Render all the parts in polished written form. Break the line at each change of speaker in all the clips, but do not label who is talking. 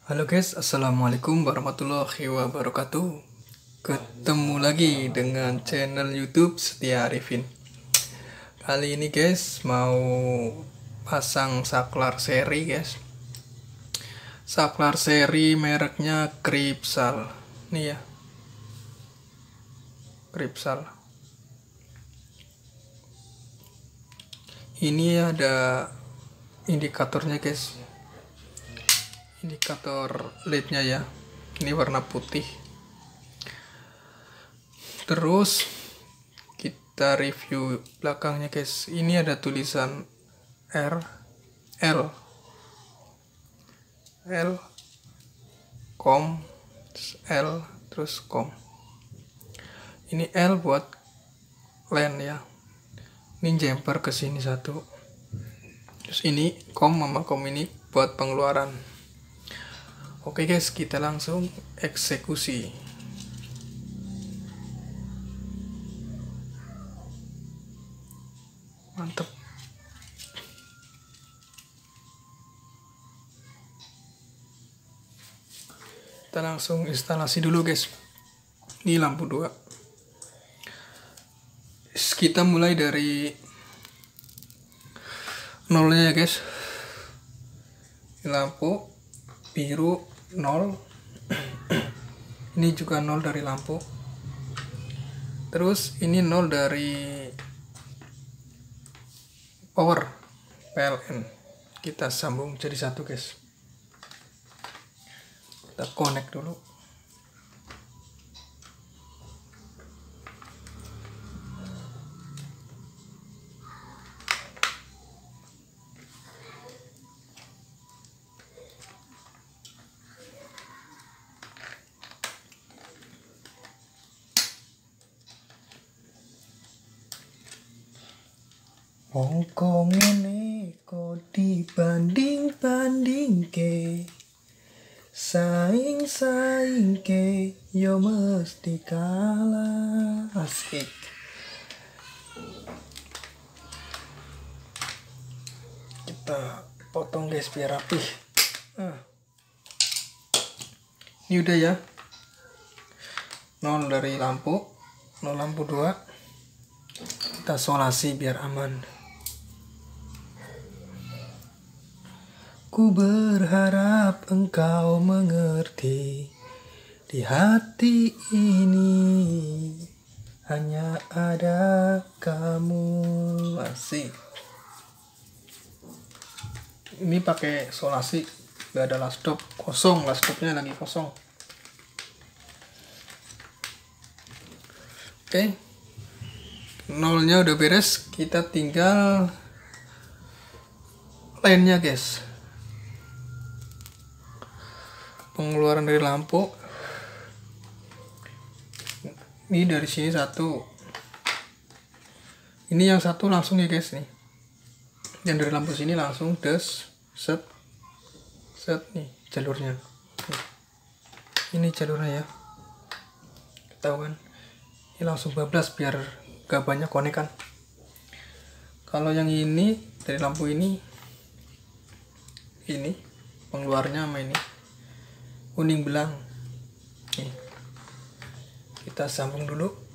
Halo guys, assalamualaikum warahmatullahi wabarakatuh. Ketemu lagi dengan channel YouTube Setia Arifin. Kali ini guys mau pasang saklar seri guys. Saklar seri mereknya Kripsal. Nih ya, Kripsal. Ini ada indikatornya guys. Indikator LED-nya ya. Ini warna putih. Terus kita review belakangnya guys. Ini ada tulisan R, L, COM, L, terus COM. Ini L buat LAN ya. Ini jumper ke sini satu. Terus ini COM sama COM ini buat pengeluaran. Oke guys, kita langsung eksekusi. Mantap. Kita langsung instalasi dulu guys. Ini lampu 2. Kita mulai dari nolnya ya guys. Ini lampu biru 0. Ini juga 0 dari lampu. Terus ini 0 dari power PLN. Kita sambung jadi satu guys. Kita connect dulu. Wong ngene kok dibanding-banding ke, saing ke yo mesti kalah. Asik. Kita potong guys biar rapih. Ini udah ya. 0 dari lampu, 0 lampu 2. Kita solasi biar aman. Ku berharap engkau mengerti, di hati ini hanya ada kamu. Asik. Ini pakai solasi, gak ada last stop, kosong, last stopnya lagi kosong. Oke, nolnya udah beres, kita tinggal lainnya guys. Pengeluaran dari lampu ini dari sini satu, ini yang satu langsung ya guys nih, yang dari lampu sini langsung set nih jalurnya, ini jalurnya ya, ketahuan ini langsung bablas biar gak banyak konekan. Kalau yang ini dari lampu ini pengeluarnya sama ini kuning belang. Nih. Kita sambung dulu.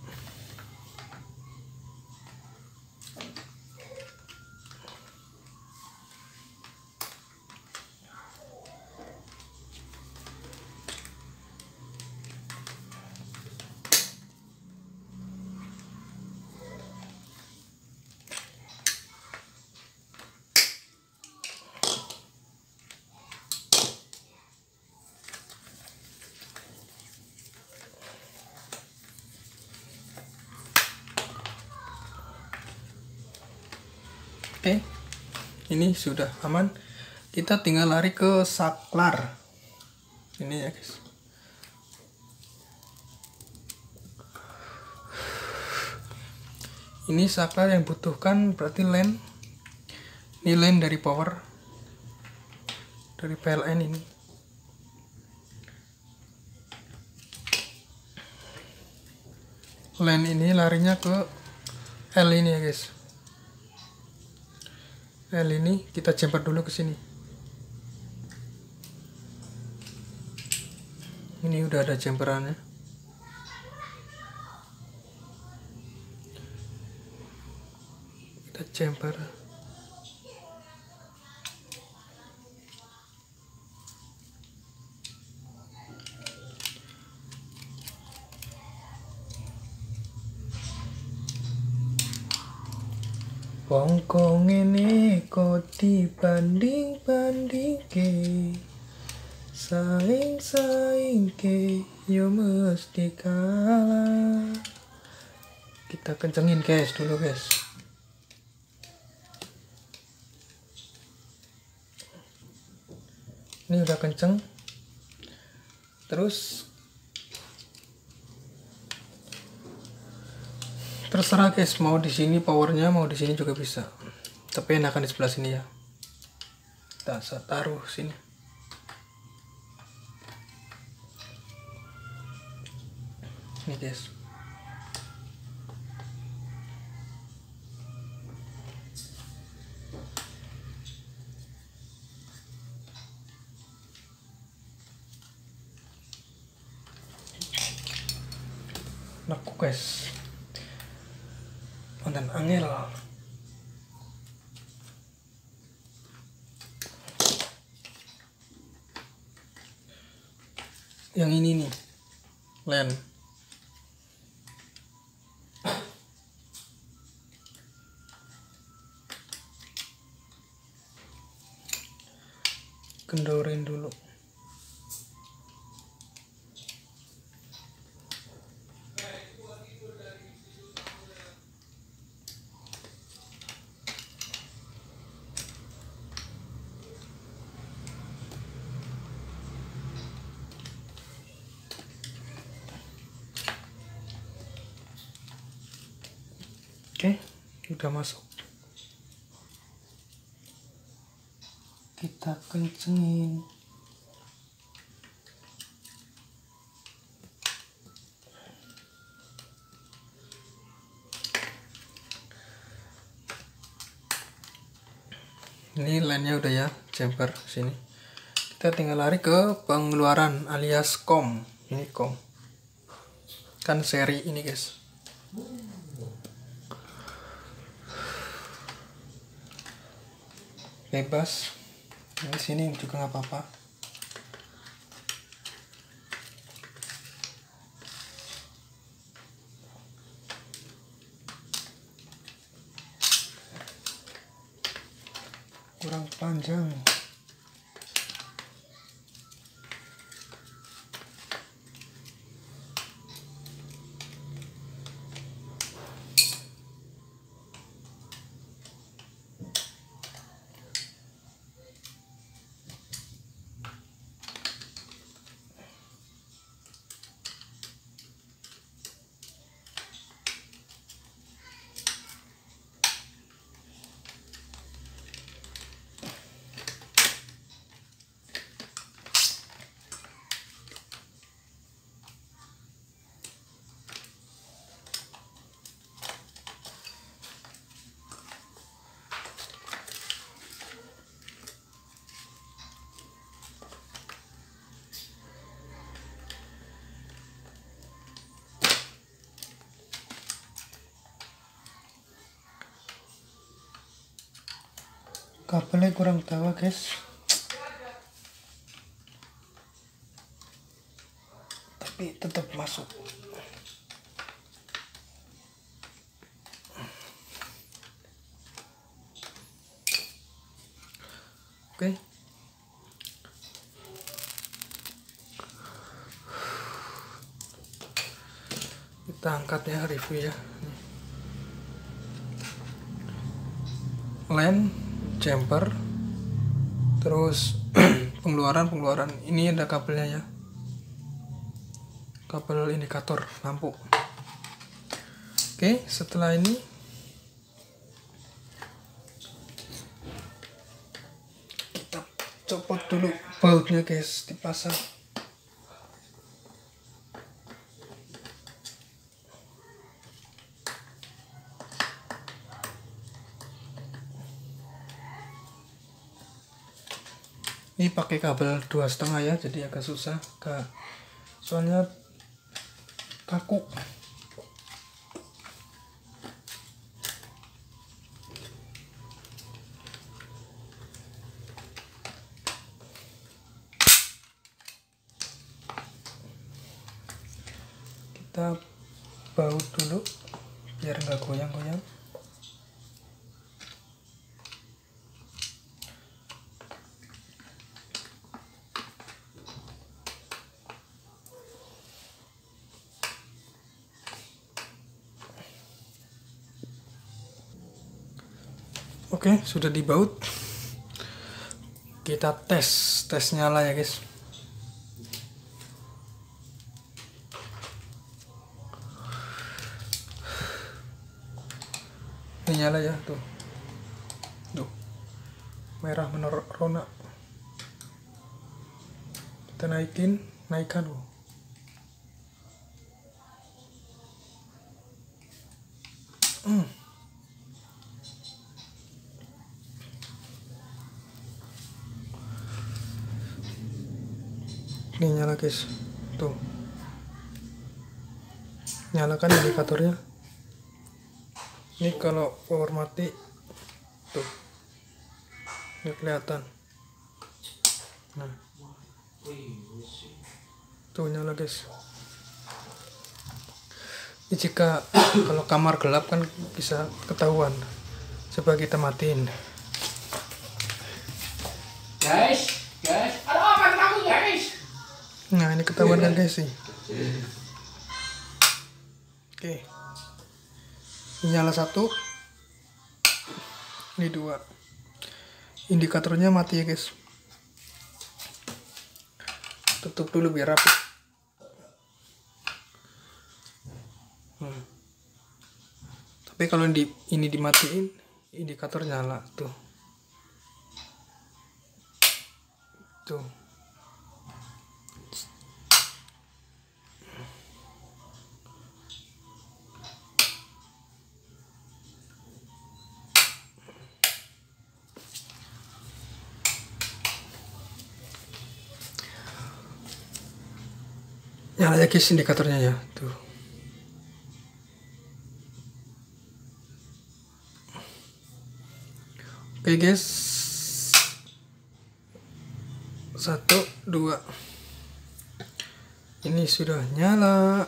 Oke, ini sudah aman. Kita tinggal lari ke saklar. Ini ya guys. Ini saklar yang butuhkan berarti LAN. Ini LAN dari power, dari PLN ini. LAN ini larinya ke L ini ya guys. L ini kita jumper dulu ke sini. Ini udah ada jumperannya. Kita jumper. Wongkong ini kok dibanding-banding ke, saing ke, yo mesti kalah. Kita kencengin guys dulu guys. Ini udah kenceng. Terserah guys, mau di sini powernya, mau di sini juga bisa. Tapi enakan di sebelah sini ya. Kita taruh sini. Ini guys. Naku guys. Konten angel. Yang ini nih, len. Kendorin dulu. Oke, udah masuk. Kita kencengin. Ini line-nya udah ya, jumper sini. Kita tinggal lari ke pengeluaran alias COM. Ini COM. Kan seri ini guys. Bebas. Di sini juga nggak apa-apa. Kurang panjang. Kabelnya kurang tahu guys, tapi tetap masuk. Oke. Kita angkat ya, review ya. Len, jumper, terus pengeluaran ini ada kabelnya ya, kabel indikator lampu. Oke, setelah ini kita copot dulu bautnya guys, dipasang. Ini pakai kabel 2,5 ya, jadi agak susah, agak soalnya kaku. Kita baut dulu biar nggak goyang-goyang. Oke, sudah dibaut. Kita tes nyala ya guys. Ini nyala ya, tuh merah merona. Kita naikkan loh. Ini nyala guys, tuh nyalakan indikatornya. Ini kalau power mati tuh, ini kelihatan. Nah, tuh nyala guys. Ini jika kalau kamar gelap kan bisa ketahuan. Coba kita matiin.
Guys, ada apa kamu guys?
Nah, ini ketahuan kan guys sih. Oke. Ini nyala 1. Ini 2. Indikatornya mati ya guys. Tutup dulu biar rapi. Tapi kalau ini dimatiin, indikator nyala tuh. Tuh. Nyala ya guys indikatornya ya, tuh. Oke guys, 1, 2. Ini sudah nyala.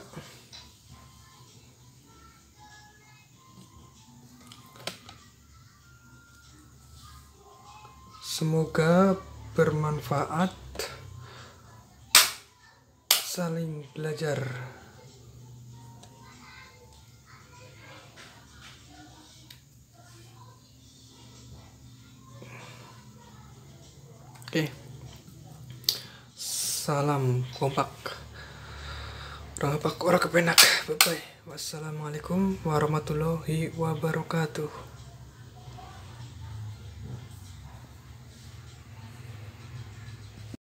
Semoga bermanfaat. Saling belajar. Oke. Salam kompak. Orang kepenak. Bye bye. Wassalamualaikum warahmatullahi wabarakatuh.